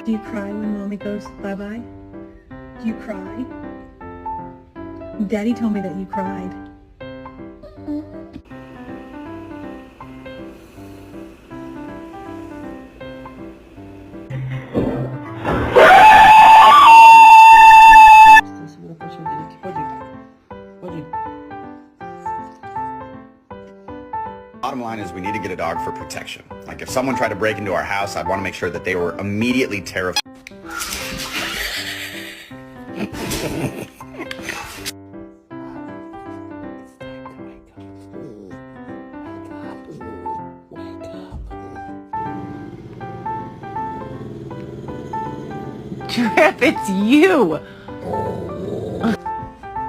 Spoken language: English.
Do you cry when Mommy goes bye-bye? Do you cry? Daddy told me that you cried. Bottom line is we need to get a dog for protection. Like if someone tried to break into our house, I'd want to make sure that they were immediately terrified. Trip, it's you!